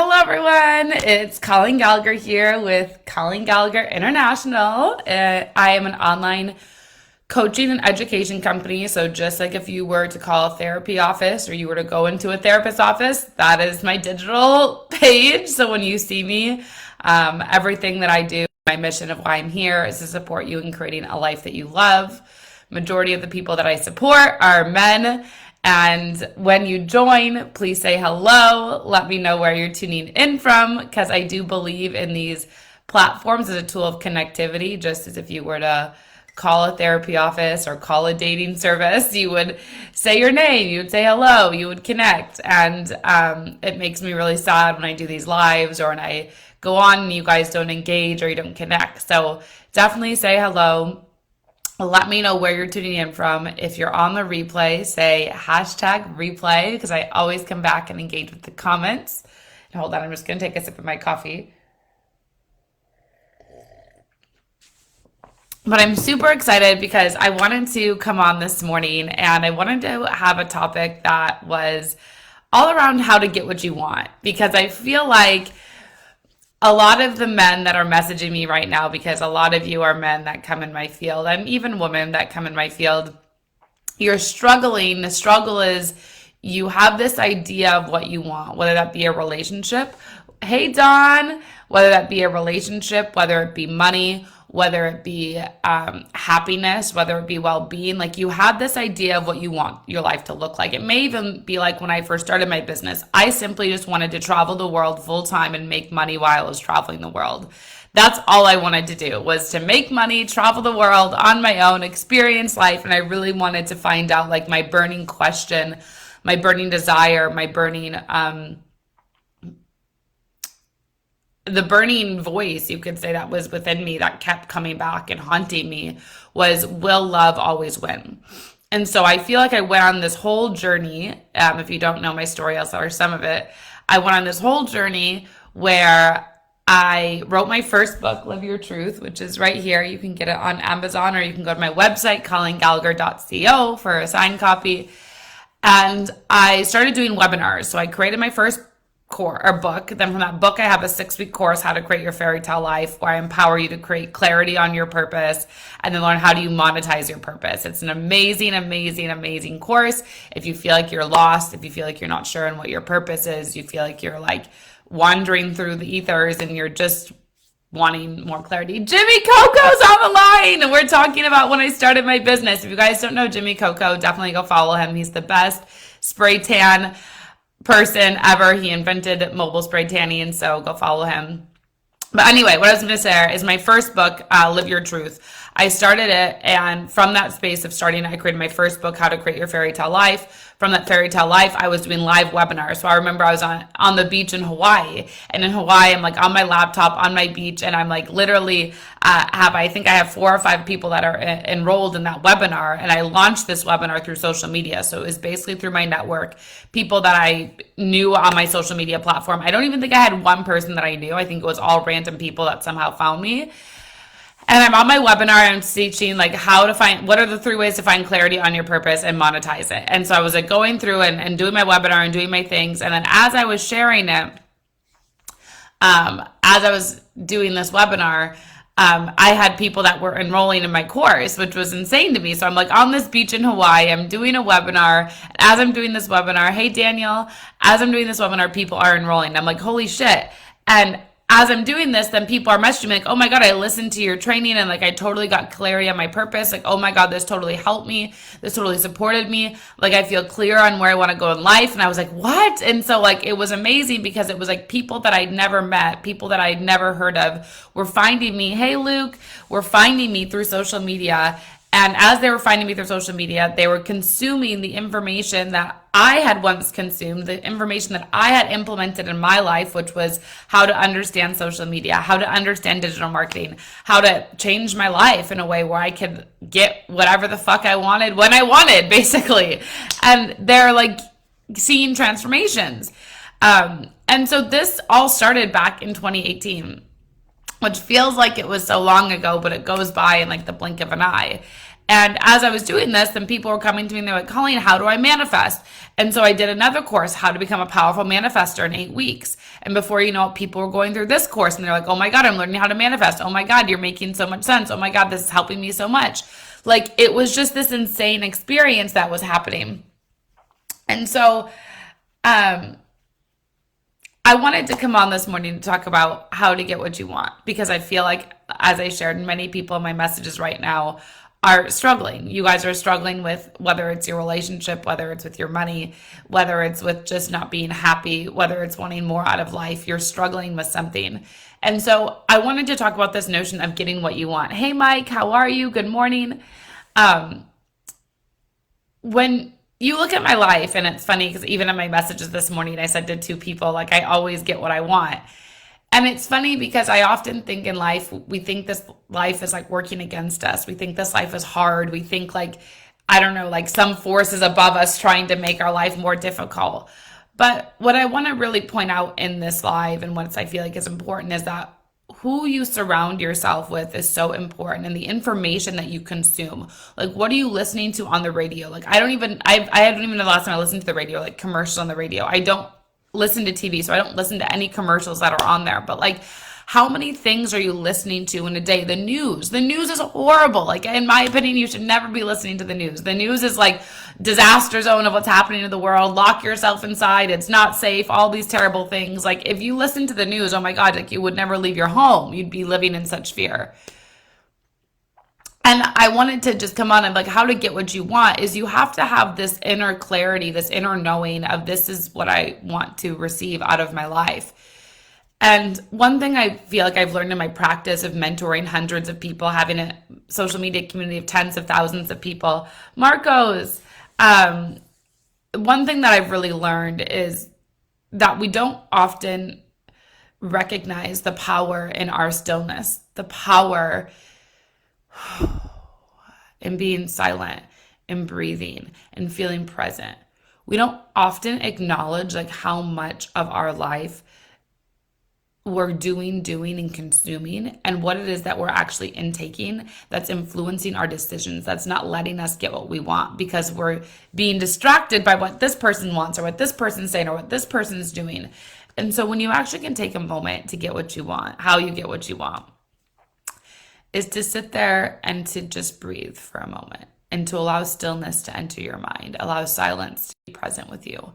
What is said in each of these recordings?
Hello, everyone. It's Colleen Gallagher here with Colleen Gallagher International. I am an online coaching and education company. So just like if you were to call a therapy office or you were to go into a therapist's office, that is my digital page. So when you see me, everything that I do, my mission of why I'm here is to support you in creating a life that you love. Majority of the people that I support are men. And when you join, please say hello. Let me know where you're tuning in from, because I do believe in these platforms as a tool of connectivity, just as if you were to call a therapy office or call a dating service, you would say your name, you would say hello, you would connect. And it makes me really sad when I do these lives or when I go on and you guys don't engage or you don't connect. So definitely say hello. Let me know where you're tuning in from. If you're on the replay, say hashtag replay, because I always come back and engage with the comments. And hold on, I'm just going to take a sip of my coffee. But I'm super excited because I wanted to come on this morning and I wanted to have a topic that was all around how to get what you want. Because I feel like a lot of the men that are messaging me right now, because a lot of you are men that come in my field, and even women that come in my field, you're struggling. The struggle is you have this idea of what you want, whether that be a relationship. Hey, Dawn, whether that be a relationship, whether it be money, whether it be happiness, whether it be well-being, like you have this idea of what you want your life to look like. It may even be like when I first started my business, I simply just wanted to travel the world full time and make money while I was traveling the world. That's all I wanted to do, was to make money, travel the world on my own, experience life. And I really wanted to find out like my burning question, my burning desire, my burning, the burning voice, you could say, that was within me that kept coming back and haunting me was, will love always win? And so I feel like I went on this whole journey. If you don't know my story, I'll share some of it. I went on this whole journey where I wrote my first book, Live Your Truth, which is right here. You can get it on Amazon or you can go to my website, colleengallagher.co, for a signed copy. And I started doing webinars. So I created my first book. Then from that book, I have a 6-week course, How to Create Your Fairy Tale Life, where I empower you to create clarity on your purpose and then learn how do you monetize your purpose. It's an amazing, amazing, amazing course. If you feel like you're lost, if you feel like you're not sure on what your purpose is, you feel like you're like wandering through the ethers and you're just wanting more clarity. Jimmy Coco's on the line, and we're talking about when I started my business. If you guys don't know Jimmy Coco, definitely go follow him. He's the best spray tan person ever. He invented mobile spray tanning, and so go follow him. But anyway, what I was going to say is my first book, Live Your Truth. I started it, and from that space of starting, I created my first book, How to Create Your Fairy Tale Life. From that fairy tale life, I was doing live webinars. So I remember I was on the beach in Hawaii, and in Hawaii, I'm like on my laptop on my beach, and I'm like literally I think I have 4 or 5 people that are enrolled in that webinar, and I launched this webinar through social media. So it was basically through my network, people that I knew on my social media platform. I don't even think I had one person that I knew. I think it was all random people that somehow found me. And I'm on my webinar, I'm teaching like how to find, what are the 3 ways to find clarity on your purpose and monetize it. And so I was like going through and doing my webinar and doing my things. And then as I was sharing it, as I was doing this webinar, I had people that were enrolling in my course, which was insane to me. So I'm like on this beach in Hawaii, I'm doing a webinar. And as I'm doing this webinar, hey, Daniel, as I'm doing this webinar, people are enrolling. I'm like, holy shit. And as I'm doing this, then people are messaging me like, oh my God, I listened to your training and like I totally got clarity on my purpose. Like, oh my God, this totally helped me. This totally supported me. Like I feel clear on where I want to go in life. And I was like, what? And so like it was amazing because it was like people that I'd never met, people that I'd never heard of were finding me. Hey, Luke, were finding me through social media. And as they were finding me through social media, they were consuming the information that I had once consumed, the information that I had implemented in my life, which was how to understand social media, how to understand digital marketing, how to change my life in a way where I could get whatever the fuck I wanted when I wanted, basically. And they're like seeing transformations. And so this all started back in 2018. Which feels like it was so long ago, but it goes by in like the blink of an eye. And as I was doing this, then people were coming to me and they're like, Colleen, how do I manifest? And so I did another course, how to become a powerful manifestor in 8 weeks. And before you know it, people were going through this course and they're like, oh my God, I'm learning how to manifest. Oh my God, you're making so much sense. Oh my God, this is helping me so much. Like, it was just this insane experience that was happening. And so, I wanted to come on this morning to talk about how to get what you want, because I feel like, as I shared, many people in my messages right now are struggling. You guys are struggling with whether it's your relationship, whether it's with your money, whether it's with just not being happy, whether it's wanting more out of life. You're struggling with something. And so I wanted to talk about this notion of getting what you want. Hey, Mike, how are you? Good morning. When you look at my life, and it's funny because even in my messages this morning, I said to 2 people, like, I always get what I want. And it's funny because I often think in life, we think this life is like working against us. We think this life is hard. We think like, I don't know, like some force is above us trying to make our life more difficult. But what I want to really point out in this live, and what I feel like is important, is that who you surround yourself with is so important, and the information that you consume. Like, what are you listening to on the radio? Like, I don't even know the last time I listened to the radio, like commercials on the radio. I don't listen to TV, so I don't listen to any commercials that are on there. But like, how many things are you listening to in a day? The news is horrible. Like, in my opinion, you should never be listening to the news. The news is like disaster zone of what's happening in the world. Lock yourself inside. It's not safe. All these terrible things. Like, if you listen to the news, oh my God, like, you would never leave your home. You'd be living in such fear. And I wanted to just come on and like, how to get what you want is you have to have this inner clarity, this inner knowing of, this is what I want to receive out of my life. And one thing I feel like I've learned in my practice of mentoring hundreds of people, having a social media community of tens of thousands of people, Marcos, one thing that I've really learned is that we don't often recognize the power in our stillness, the power in being silent and breathing and feeling present. We don't often acknowledge like how much of our life we're doing and consuming, and what it is that we're actually intaking that's influencing our decisions, that's not letting us get what we want, because we're being distracted by what this person wants or what this person's saying or what this person's doing. And so when you actually can take a moment to get what you want, how you get what you want is to sit there and to just breathe for a moment, and to allow stillness to enter your mind, allow silence to be present with you.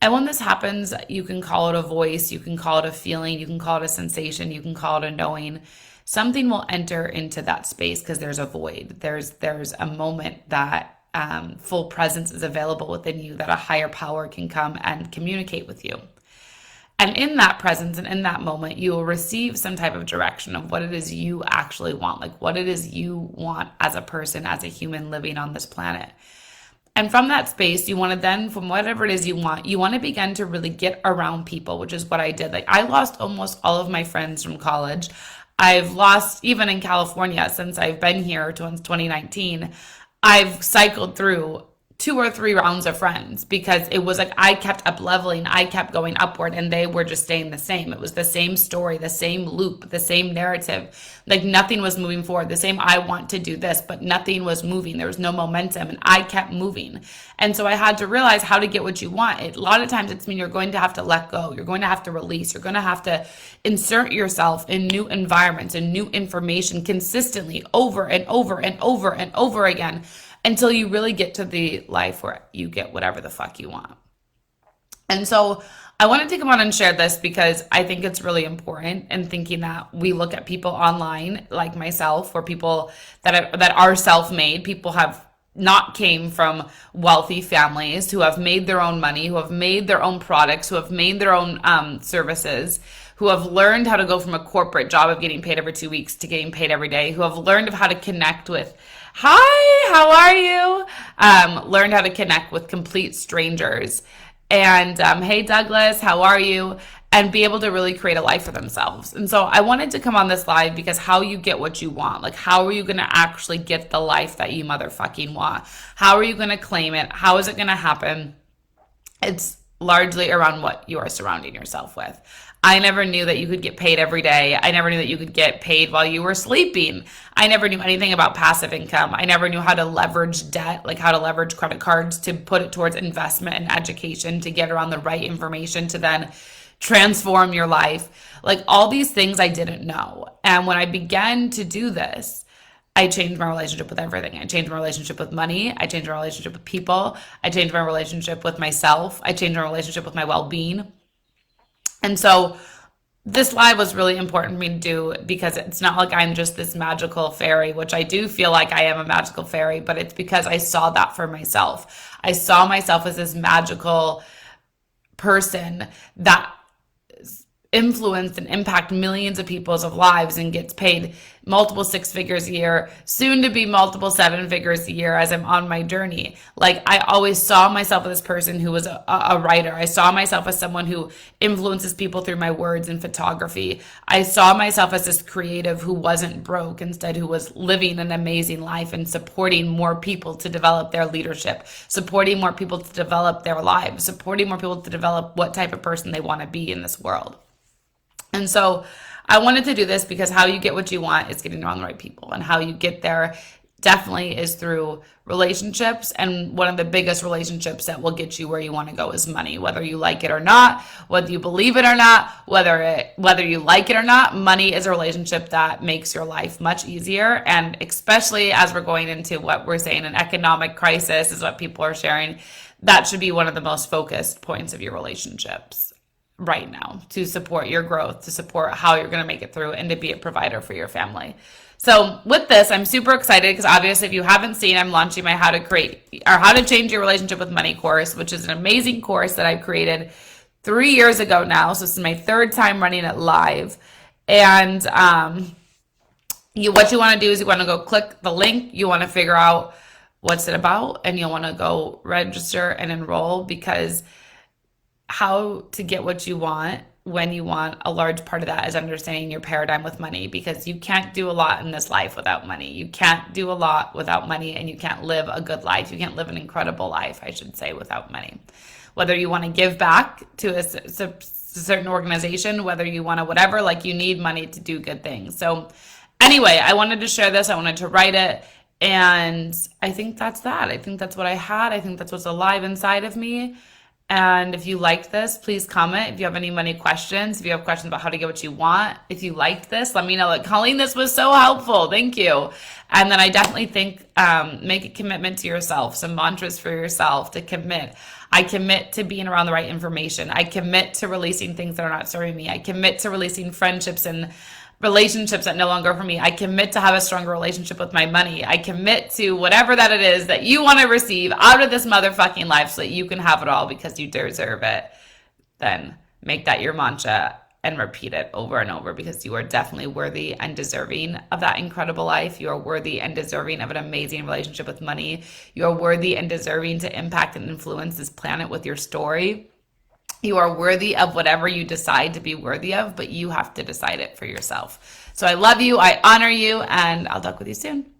And when this happens, you can call it a voice, you can call it a feeling, you can call it a sensation, you can call it a knowing. Something will enter into that space because there's a void. There's a moment that full presence is available within you, that a higher power can come and communicate with you. And in that presence and in that moment, you will receive some type of direction of what it is you actually want, like what it is you want as a person, as a human living on this planet. And from that space, you want to then, from whatever it is you want to begin to really get around people, which is what I did. Like, I lost almost all of my friends from college. I've lost, even in California, since I've been here since 2019, I've cycled through 2 or 3 rounds of friends, because it was like I kept up leveling, I kept going upward, and they were just staying the same. It was the same story, the same loop, the same narrative. Like, nothing was moving forward. The same, I want to do this, but nothing was moving. There was no momentum, and I kept moving. And so I had to realize how to get what you want. A lot of times it's mean you're going to have to let go. You're going to have to release. You're going to have to insert yourself in new environments and new information consistently over and over and over and over again, until you really get to the life where you get whatever the fuck you want. And so I wanted to come on and share this because I think it's really important, in thinking that we look at people online like myself, or people that are self-made, people have not came from wealthy families, who have made their own money, who have made their own products, who have made their own services, who have learned how to go from a corporate job of getting paid every 2 weeks to getting paid every day, who have learned how to connect with, hi, how are you? Learned how to connect with complete strangers. And hey, Douglas, how are you? And be able to really create a life for themselves. And so I wanted to come on this live because how you get what you want, like how are you going to actually get the life that you motherfucking want? How are you going to claim it? How is it going to happen? It's largely around what you are surrounding yourself with. I never knew that you could get paid every day. I never knew that you could get paid while you were sleeping. I never knew anything about passive income. I never knew how to leverage debt, like how to leverage credit cards to put it towards investment and education, to get around the right information to then transform your life. Like all these things I didn't know. And when I began to do this, I changed my relationship with everything. I changed my relationship with money. I changed my relationship with people. I changed my relationship with myself. I changed my relationship with my well-being. And so this live was really important for me to do because it's not like I'm just this magical fairy, which I do feel like I am a magical fairy, but it's because I saw that for myself. I saw myself as this magical person that influenced and impact millions of people's lives and gets paid multiple six figures a year, soon to be multiple seven figures a year as I'm on my journey. Like I always saw myself as this person who was a writer. I saw myself as someone who influences people through my words and photography. I saw myself as this creative who wasn't broke, instead who was living an amazing life and supporting more people to develop their leadership, supporting more people to develop their lives, supporting more people to develop what type of person they want to be in this world. And so I wanted to do this because how you get what you want is getting around the right people. And how you get there definitely is through relationships. And one of the biggest relationships that will get you where you want to go is money. Whether you like it or not, whether you believe it or not, whether you like it or not, money is a relationship that makes your life much easier. And especially as we're going into what we're saying, an economic crisis is what people are sharing. That should be one of the most focused points of your relationships right now, to support your growth, to support how you're going to make it through, and to be a provider for your family. So with this, I'm super excited because obviously if you haven't seen, I'm launching my how to change your relationship with money course, which is an amazing course that I created 3 years ago now. So this is my third time running it live. And what you want to do is you want to go click the link. You want to figure out what's it about, and you'll want to go register and enroll, because how to get what you want when you want, a large part of that is understanding your paradigm with money, because you can't do a lot in this life without money. You can't do a lot without money, and you can't live a good life. You can't live an incredible life, I should say, without money. Whether you want to give back to a certain organization, whether you want to whatever, like you need money to do good things. So anyway, I wanted to share this. I wanted to write it. And I think that's that. I think that's what I had. I think that's what's alive inside of me. And if you liked this, please comment. If you have any money questions, if you have questions about how to get what you want, if you liked this, let me know. Like, Colleen, this was so helpful. Thank you. And then I definitely think make a commitment to yourself, some mantras for yourself to commit. I commit to being around the right information. I commit to releasing things that are not serving me. I commit to releasing friendships and relationships that no longer are for me. I commit to have a stronger relationship with my money. I commit to whatever that it is that you want to receive out of this motherfucking life so that you can have it all because you deserve it. Then make that your mantra and repeat it over and over, because you are definitely worthy and deserving of that incredible life. You are worthy and deserving of an amazing relationship with money. You are worthy and deserving to impact and influence this planet with your story. You are worthy of whatever you decide to be worthy of, but you have to decide it for yourself. So I love you, I honor you, and I'll talk with you soon.